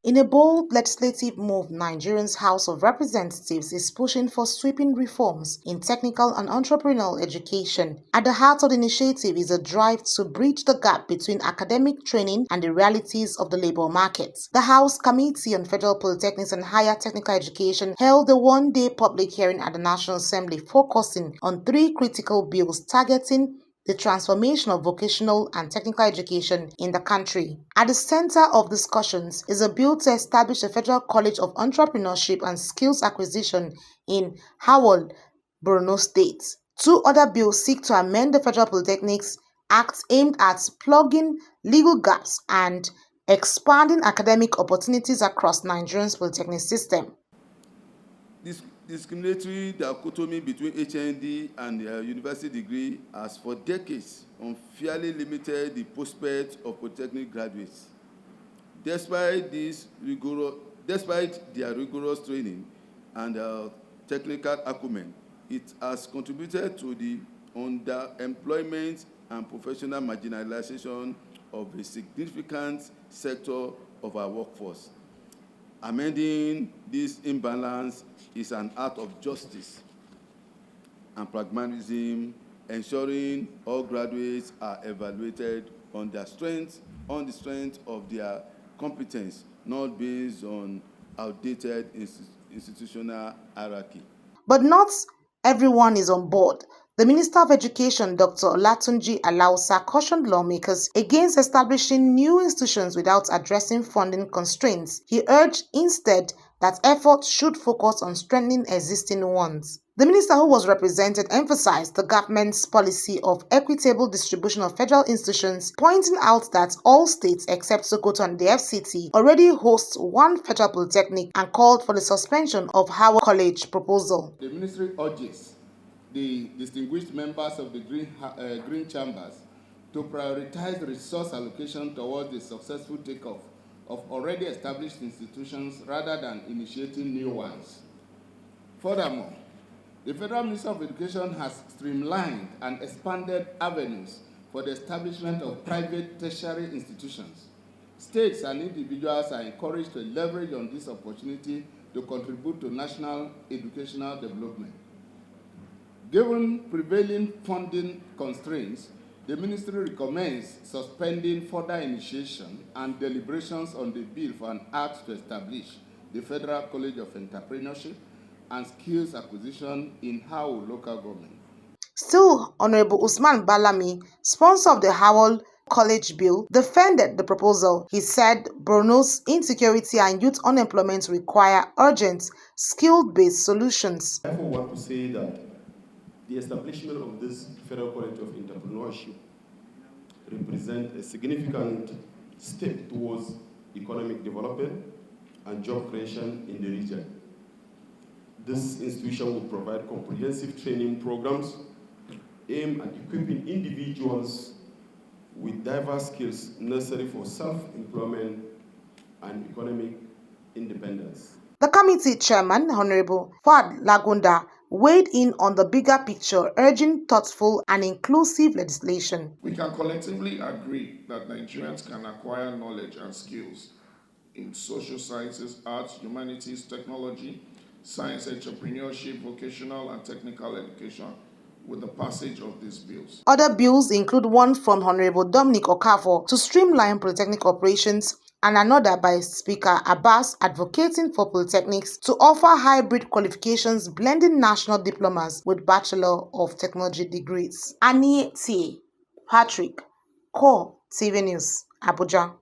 In a bold legislative move, Nigeria's House of Representatives is pushing for sweeping reforms in technical and entrepreneurial education. At the heart of the initiative is a drive to bridge the gap between academic training and the realities of the labor market. The House Committee on Federal Polytechnics and Higher Technical Education held a one-day public hearing at the National Assembly focusing on three critical bills targeting the transformation of vocational and technical education in the country. At the center of discussions is a bill to establish a Federal College of Entrepreneurship and Skills Acquisition in Howell, Borno State. Two other bills seek to amend the Federal Polytechnics Act aimed at plugging legal gaps and expanding academic opportunities across Nigeria's polytechnic system. This discriminatory dichotomy between HND and university degree has for decades unfairly limited the prospects of polytechnic graduates. Despite their rigorous training and technical acumen, it has contributed to the underemployment and professional marginalization of a significant sector of our workforce. Amending this imbalance is an act of justice and pragmatism, ensuring all graduates are evaluated on the strength of their competence, not based on outdated institutional hierarchy. But not everyone is on board. The Minister of Education, Dr. Olatunji Alausa, cautioned lawmakers against establishing new institutions without addressing funding constraints. He urged instead that efforts should focus on strengthening existing ones. The minister, who was represented, emphasized the government's policy of equitable distribution of federal institutions, pointing out that all states except Sokoto and the FCT already host one federal polytechnic, and called for the suspension of Howard College proposal. The ministry urges the distinguished members of the Green Chambers to prioritize resource allocation towards the successful takeoff of already established institutions rather than initiating new ones. Furthermore, the Federal Ministry of Education has streamlined and expanded avenues for the establishment of private tertiary institutions. States and individuals are encouraged to leverage on this opportunity to contribute to national educational development. Given prevailing funding constraints, the ministry recommends suspending further initiation and deliberations on the bill for an act to establish the Federal College of Entrepreneurship and Skills Acquisition in Howell local government. Still, Honorable Usman Balami, sponsor of the Howell College bill, defended the proposal. He said Borno's insecurity and youth unemployment require urgent, skill-based solutions. I therefore want to say that the establishment of this Federal College of Entrepreneurship represents a significant step towards economic development and job creation in the region. This institution will provide comprehensive training programs aimed at equipping individuals with diverse skills necessary for self-employment and economic independence. The committee chairman, Honorable Fad Lagunda, weighed in on the bigger picture, urging thoughtful and inclusive legislation. We can collectively agree that Nigerians can acquire knowledge and skills in social sciences, arts, humanities, technology, science, entrepreneurship, vocational and technical education with the passage of these bills. Other bills include one from Honorable Dominic Okafor to streamline polytechnic operations, and another by Speaker Abbas advocating for polytechnics to offer hybrid qualifications blending national diplomas with Bachelor of Technology degrees. Annie T. Patrick, Core TV News, Abuja.